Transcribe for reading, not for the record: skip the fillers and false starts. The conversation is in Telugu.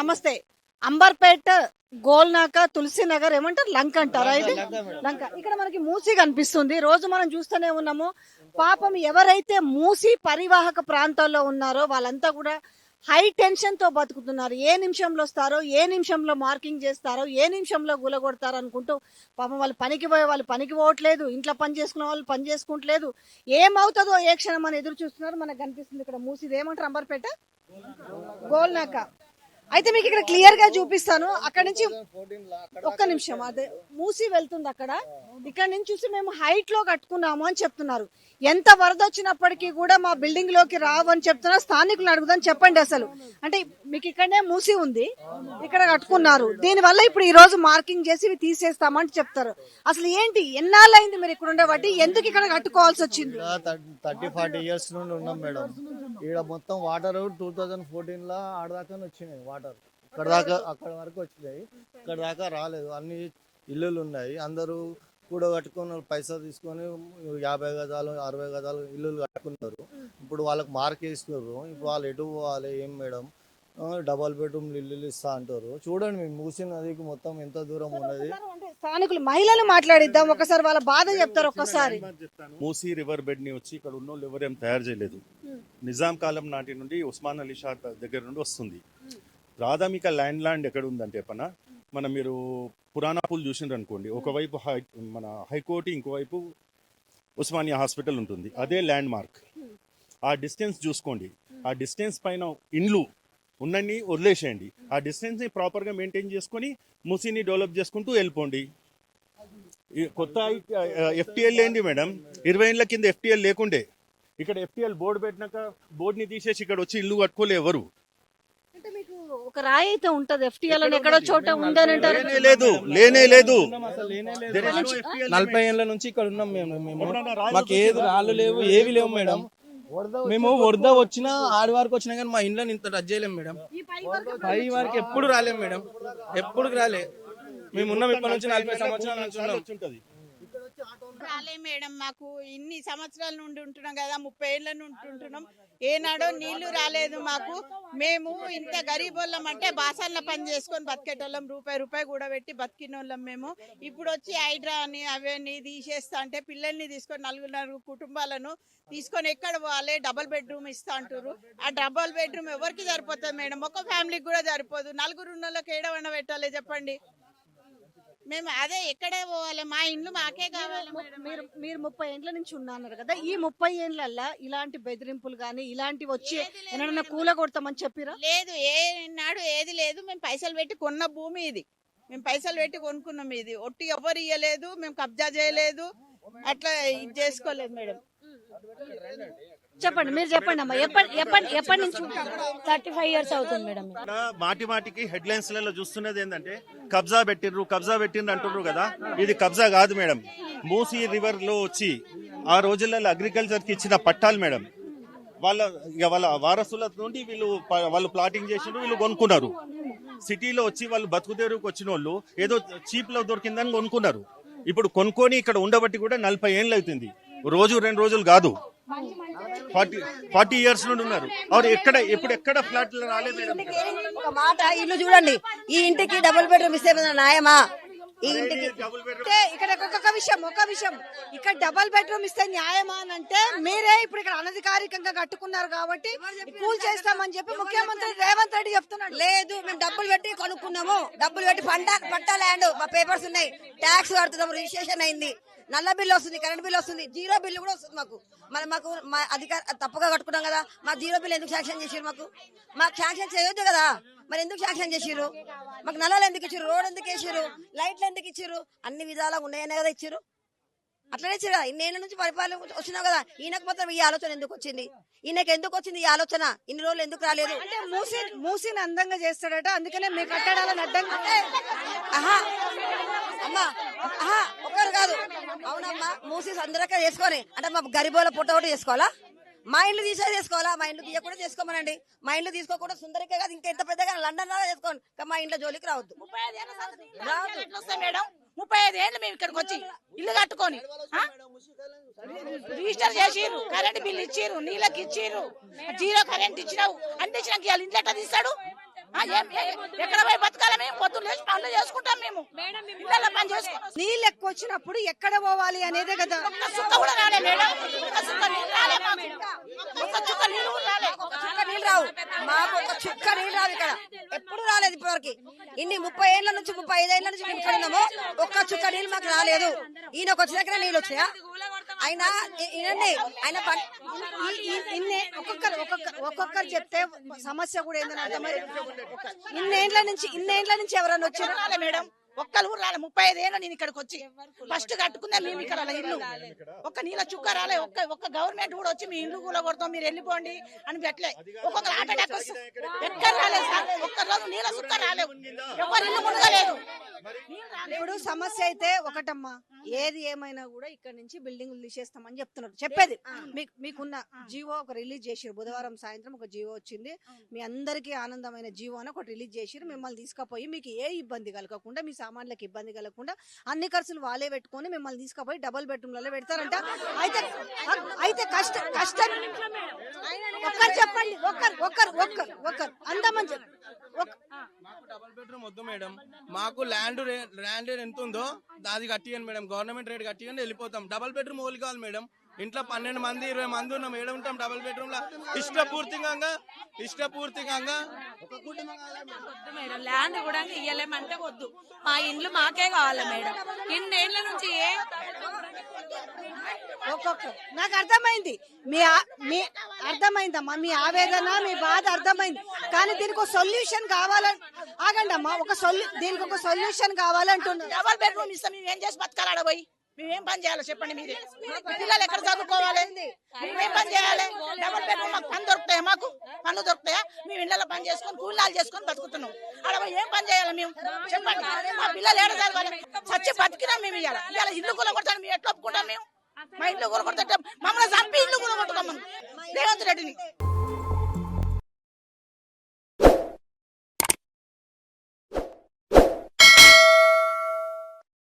నమస్తే. అంబర్పేట్, గోల్నాక, తులసినగర్ ఏమంటారు, లంక అంటారా? ఇది లంక. ఇక్కడ మనకి మూసి కనిపిస్తుంది. రోజు మనం చూస్తూనే ఉన్నాము. పాపం ఎవరైతే మూసి పరివాహక ప్రాంతాల్లో ఉన్నారో వాళ్ళంతా కూడా హై టెన్షన్ తో బతుకుతున్నారు. ఏ నిమిషంలో వస్తారో, ఏ నిమిషంలో మార్కింగ్ చేస్తారో, ఏ నిమిషంలో గులగొడతారో అనుకుంటూ పాపం వాళ్ళు పనికి పోయే వాళ్ళు పనికి పోవట్లేదు, ఇంట్లో పని చేసుకునే వాళ్ళు పని చేసుకుంటలేదు. ఏమవుతుందో ఏ క్షణం అని ఎదురు చూస్తున్నారు. మనకు కనిపిస్తుంది ఇక్కడ మూసిది. ఏమంటారు? అంబర్పేట, గోల్నాక. అయితే మీకు ఇక్కడ క్లియర్ గా చూపిస్తాను. అక్కడ నుంచి ఒక్క నిమిషం, అదే మూసి వెళ్తుంది అక్కడ. ఇక్కడ నుంచి చూసి మేము హైట్ లో కట్టుకున్నాము అని చెప్తున్నారు. ఎంత వరద వచ్చినప్పటికీ కూడా మా బిల్డింగ్ లోకి రావు అని చెప్తున్నారు. స్థానికులు అడుగుదని చెప్పండి. అసలు అంటే మీకు ఇక్కడనే మూసి ఉంది, ఇక్కడ కట్టుకున్నారు. దీని వల్ల ఇప్పుడు ఈ రోజు మార్కింగ్ చేసి ఇవి తీసేస్తామని చెప్తారు. అసలు ఏంటి, ఎన్నాళ్ళైంది మీరు ఇక్కడ ఉండబట్టి, ఎందుకు ఇక్కడ కట్టుకోవాల్సి వచ్చింది? 30-40 years నుండి ఉన్నాం మేడం. ఇక్కడ మొత్తం వాటర్ 2014 లో ఆడదాకా వచ్చినాయి. వాటర్ ఇక్కడ దాకా అక్కడ వరకు వచ్చినాయి, ఇక్కడ దాకా రాలేదు. అన్ని ఇల్లులు ఉన్నాయి. అందరూ కూడా కట్టుకుని పైసలు తీసుకొని 50 గజాలు 60 గజాలు ఇల్లులు కట్టుకున్నారు. ఇప్పుడు వాళ్ళకి మార్క్ వేస్తున్నారు. ఇప్పుడు వాళ్ళు ఎటు పోవాలి ఏం మేడం? డబల్ బెడ్రూమ్ ఇల్లు ఇస్తా అంటారు. చూడండి మేము మూసి నదికి మొత్తం ఎంత దూరం ఉన్నది. స్థానికులు మహిళలు మాట్లాడిద్దాం, ఒకసారి వాళ్ళ బాధ చెప్తారు. ఒక్కసారి మూసీ రివర్ బెడ్ ని వచ్చి ఇక్కడ ఉన్న ఎవరు ఏం తయారు చేయలేదు. నిజాం కాలం నాటి నుండి ఉస్మాన్ అలీ షా దగ్గర నుండి వస్తుంది. ప్రాథమిక ల్యాండ్ ఎక్కడ ఉందంటే మనం మీరు పురాణా పూల్ చూసిండ్రు అనుకోండి, ఒకవైపు మన హైకోర్టు, ఇంకోవైపు ఉస్మానియా హాస్పిటల్ ఉంటుంది. అదే ల్యాండ్ మార్క్. ఆ డిస్టెన్స్ చూసుకోండి. ఆ డిస్టెన్స్ పైన ఇండ్లు ఉన్నన్ని వదిలేసేయండి. ఆ డిస్టెన్స్ ని ప్రాపర్ గా మెయింటైన్ చేసుకొని మూసీని డెవలప్ చేసుకుంటూ వెళ్ళిపోండి. కొత్త ఎఫ్టీఎల్ ఏంటి మేడం? 20 ఏళ్ల కింద ఎఫ్టీఎల్ లేకుండే. ఇక్కడ ఎఫ్టీఎల్ బోర్డు పెట్టినాక బోర్డుని తీసేసి ఇక్కడ వచ్చి ఇల్లు కట్టుకోలే ఎవరు. అంటే మీకు ఒక రాయి అయితే ఉంటది, ఎఫ్టీఎల్ అని ఎక్కడో చోట ఉందని అంటారు. లేనే లేదు. 40 ఏళ్ల నుంచి ఇక్కడ ఉన్నాం మేము. మాకు ఏది రాళ్ళు లేవు, ఏవి లేవు మేడం. మేము వరద వచ్చినా ఆడి వరకు వచ్చినా కానీ మా ఇంట్లో ఇంత టచ్ చేయలేము మేడం. పై వరకు ఎప్పుడు రాలేము మేడం, ఎప్పుడు రాలే. మేము ఉన్నాం ఇప్పటి నుంచి 40 సంవత్సరాల నుంచి ఉన్నాం. రాలే మేడం. మాకు ఇన్ని సంవత్సరాల నుండి ఉంటున్నాం కదా, 30 ఏళ్ల నుండి ఉంటున్నాం. ఏనాడో నీళ్లు రాలేదు మాకు. మేము ఇంత గరీబోళ్ళం అంటే బాసాల పని చేసుకొని బతికేటోళ్ళం. రూపాయి కూడా పెట్టి బతికినోళ్ళం మేము. ఇప్పుడు వచ్చి హైడ్రా అని అవన్నీ తీసేస్తా అంటే పిల్లల్ని తీసుకొని 4 కుటుంబాలను తీసుకొని ఎక్కడ పోవాలి? డబుల్ బెడ్రూమ్ ఇస్తా అంటారు. ఆ డబుల్ బెడ్రూమ్ ఎవరికి సరిపోతుంది మేడం? ఒక ఫ్యామిలీకి కూడా సరిపోదు. 4 ఉన్న వాళ్ళకి ఏడవన్న పెట్టాలి చెప్పండి. మేము అదే ఎక్కడే పోవాలి? మా ఇండ్లు మాకే కావాలి. మీరు 30 ఏళ్ల నుంచి ఉన్నారు కదా, ఈ 30 ఏళ్లలో ఇలాంటి బెదిరింపులు గానీ ఇలాంటివి వచ్చి ఏమైనా కూల కొడతామని చెప్పిరా? లేదు, ఏనాడు ఏది లేదు. మేము పైసలు పెట్టి కొన్న భూమి ఇది. మేము పైసలు పెట్టి కొనుక్కున్నాం. ఇది ఒట్టి ఎవరు ఇయ్యలేదు, మేము కబ్జా చేయలేదు, అట్లా ఇది చేసుకోలేదు మేడం. చెప్పండి, మీరు చెప్పండి అమ్మా. ఎప్పటి నుంచి 35 years అవుతుంది మేడం. మాటికి హెడ్లైన్స్ లలో చూస్తున్నది ఏంటంటే కబ్జా పెట్టిండ్రు అంటున్నారు కదా. ఇది కబ్జా కాదు మేడం. మూసీ రివర్ లో వచ్చి ఆ రోజులలో అగ్రికల్చర్ కి ఇచ్చిన పట్టాలు మేడం. వాళ్ళ వారసుల నుండి వాళ్ళు ప్లాటింగ్ చేసిండ్రు, వీళ్ళు కొనుక్కున్నారు. సిటీలో వచ్చి వాళ్ళు బతుకుదేరుకు వచ్చిన వాళ్ళు ఏదో చీప్ లో దొరికిందని కొనుక్కున్నారు. ఇప్పుడు కొనుక్కొని ఇక్కడ ఉండబట్టి కూడా 40 ఏళ్ళు అవుతుంది. రోజు 2 రోజులు కాదు, 40 years నుండి ఉన్నారు. ఎక్కడ ఫ్లాట్ రాలేదు. ఒక మాట, ఇల్లు చూడండి. ఈ ఇంటికి డబుల్ బెడ్రూమ్ ఇస్తే న్యాయమా? ఈ ఇంటికి ఇక్కడ ఒక విషయం, ఇక్కడ డబల్ బెడ్రూమ్ ఇస్తే న్యాయమా అని అంటే, మీరే ఇప్పుడు ఇక్కడ అనధికారికంగా కట్టుకున్నారు కాబట్టి కూల్ చేస్తామని చెప్పి ముఖ్యమంత్రి రేవంత్ రెడ్డి చెప్తున్నాడు. లేదు, మేము డబ్బులు పెట్టి కొనుక్కున్నాము. డబ్బులు పెట్టి పట్టా ల్యాండ్, మా పేపర్స్ ఉన్నాయి, ట్యాక్స్ కడుతున్నాము, రిజిస్ట్రేషన్ అయింది, నల్ల బిల్లు వస్తుంది, కరెంట్ బిల్లు వస్తుంది, జీరో బిల్లు కూడా వస్తుంది మాకు. మాకు మా అధికార తప్పుగా కట్టుకున్నాం కదా. మా జీరో బిల్లు ఎందుకు శాంక్షన్ చేసిరు? మాకు శాంక్షన్ చేయొద్దు కదా. మరి ఎందుకు శాంక్షన్ చేసిరు? మాకు నల్లాలు ఎందుకు ఇచ్చారు? రోడ్ ఎందుకు వేసారు? లైట్లు ఎందుకు ఇచ్చారు? అన్ని విధాలా ఉన్నాయనే కదా ఇచ్చారు. అట్లనే ఇచ్చారు కదా. ఇన్నేళ్ల నుంచి పరిపాలన వచ్చినావు కదా. ఈయనకు మాత్రం ఈ ఆలోచన ఎందుకు వచ్చింది? ఈయనకు ఎందుకు వచ్చింది ఈ ఆలోచన? ఇన్ని రోజులు ఎందుకు రాలేదు? అంటే మూసిని అందంగా చేస్తాడట, అందుకనే మీ కట్టడాలను అడ్డంగా. అమ్మా ఒకరు కాదు, అవునమ్మా. మూసి అందరికీ చేసుకొని అంటే మా గరిబోల పుట్ట ఒకటి చేసుకోవాలా? మా ఇండ్లు చేసుకోవాలా? మా ఇండ్లు తీయకుండా చేసుకోమనండి. మా ఇండ్లు తీసుకోకుండా సుందరికే కాదు, ఇంకా ఎంత పెద్దగా లండన్ లాగా చేసుకోండి. మా ఇంట్లో జోలికి రావద్దు. 35 ఏళ్ళు మేము ఇక్కడికి వచ్చి ఇల్లు కట్టుకొని రిజిస్టర్ చేసిర్రు, కరెంట్ బిల్ ఇచ్చిర్రు, నీళ్ళకి ఇచ్చిర్రు, జీరో కరెంట్ ఇచ్చినావు అంటే ఇచ్చినాక ఇవాళ ఇంట్లో ఎట్లా తీస్తాడు? ఎక్కడ పోయి బతకాలి మేము పొద్దున్న లేచి పనులు చేసుకుంటాం మేము ఇళ్ళల్లో పని చేసుకుంటాం నీళ్ళు ఎక్కువ వచ్చినప్పుడు ఎక్కడ పోవాలి అనేదే కదా. ఒక్క చుక్క కూడా రాలే మేడం ఒక్క చుక్క నీళ్ళు రాలే మాకు ఒక్క చుక్క నీళ్ళు కూడా రాలే ఒక చుక్క నీళ్ళు రావు మాకు, ఒక చుక్క నీళ్ళు రావు ఇక్కడ ఎప్పుడు రాలేదు ఇప్పటివరకు. ఇన్ని 30 ఏళ్ల నుంచి 35 ఏళ్ల నుంచి మేము ఇక్కడ ఉన్నాము, ఒక్క చుక్క నీళ్ళు మాకు రాలేదు. ఈయనకు వచ్చినాక నీళ్ళు వచ్చాయా? ఆయన ఒక్కొక్కరు చెప్తే సమస్య కూడా ఏందని అర్థమైంది. ఇన్నేండ్ల నుంచి ఎవరైనా వచ్చారు రాలే మేడం ఒక్కరు కూడా రాలే 35 ఏళ్ళు నేను ఇక్కడికి వచ్చి ఫస్ట్ కట్టుకున్నా మేము ఇక్కడ ఇల్లు ఒక్క నీళ్ళ చుక్క రాలే ఒక్క గవర్నమెంట్ కూడా వచ్చి మీ ఇల్లు కూడా కొడతాం మీరు వెళ్ళిపోండి అని పెట్టలే. ఒక్కొక్కరు హార్ట్ అటాక్ వస్తుంది ఎక్కడ రాలేదు సార్ ఒక్క రోజు నీళ్ళ చుక్క రాలేవు ఎవరు ఇల్లు మునగలేదు. ఇప్పుడు సమస్య అయితే ఒకటమ్మా, ఏది ఏమైనా కూడా ఇక్కడ నుంచి బిల్డింగ్లు తీసేస్తామని చెప్తున్నారు. చెప్పేది మీకున్న జీవో ఒక రిలీజ్ చేసిరు, బుధవారం సాయంత్రం ఒక జీవో వచ్చింది. మీ అందరికీ ఆనందమైన జీవో అని ఒకటి రిలీజ్ చేసిరు. మిమ్మల్ని తీసుకుపోయి మీకు ఏ ఇబ్బంది కలగకుండా, మీ సామాన్లకు ఇబ్బంది కలగకుండా అన్ని ఖర్చులు వాళ్ళే పెట్టుకొని మిమ్మల్ని తీసుకుపోయి డబుల్ బెడ్రూమ్లలో పెడతారంట. అయితే కష్టం ఒక్కరు చెప్పండి, ఒక్కరు అందమని చెప్పి డబుల్ బెడ్రూమ్ వద్దు మేడం, మాకు ల్యాండ్ ఎంత ఉందో అది కట్టియండి మేడం, గవర్నమెంట్ రేట్ కట్టియండి వెళ్ళిపోతాం. డబుల్ బెడ్రూమ్ ఓలి కావాలి మేడం, ఇంట్లో 12 మంది 20 మంది ఉన్నాం, ఏడ ఉంటాం డబుల్ బెడ్రూమ్ లో ఇష్టపూర్తికంగా వద్దు మేడం, ల్యాండ్ కూడా ఇయ్యలేమంటే వద్దు, మా ఇండ్లు మాకే కావాలి మేడం. ఇన్నేళ్ల నుంచి ఒక్కొక్కరు నాకు అర్థమైంది, అర్థమైందమ్మా మీ ఆవేదన, మీ బాధ అర్థమైంది. కానీ దీనికి ఒక సొల్యూషన్ కావాలని ఆగండి అమ్మా, దీనికి ఒక సొల్యూషన్ కావాలంటున్నారు. డబల్ బెడ్రూమ్ ఇస్తాం మేము ఏం చేసి బతకాలి పోయి మేమేం పని చేయాలో చెప్పండి మీరే. పిల్లలు ఎక్కడ చదువుకోవాలి, మేమేం పని చేయాలి? డబల్ బెడ్రూమ్ మాకు పని దొరుకుతాయా? మాకు పనులు దొరుకుతాయా? మేము ఇళ్ళలో పని చేసుకొని కూలాలు చేసుకొని బతుకుతున్నాం. అక్కడ పోయి ఏం పని చేయాలి మేము చెప్పండి? మా పిల్లలు ఏడ చదవాలి? చచ్చి బతికినాం మేము. ఇవాళ ఇల్లు కూడా కొడతాను మేము ఎట్లా ఒప్పుకుంటాం? మేము మా ఇల్లు కూడా కొడతాం, మమ్మల్ని చంపి ఇల్లు కూడా కొట్టుకోమను రేవంత్ రెడ్డిని.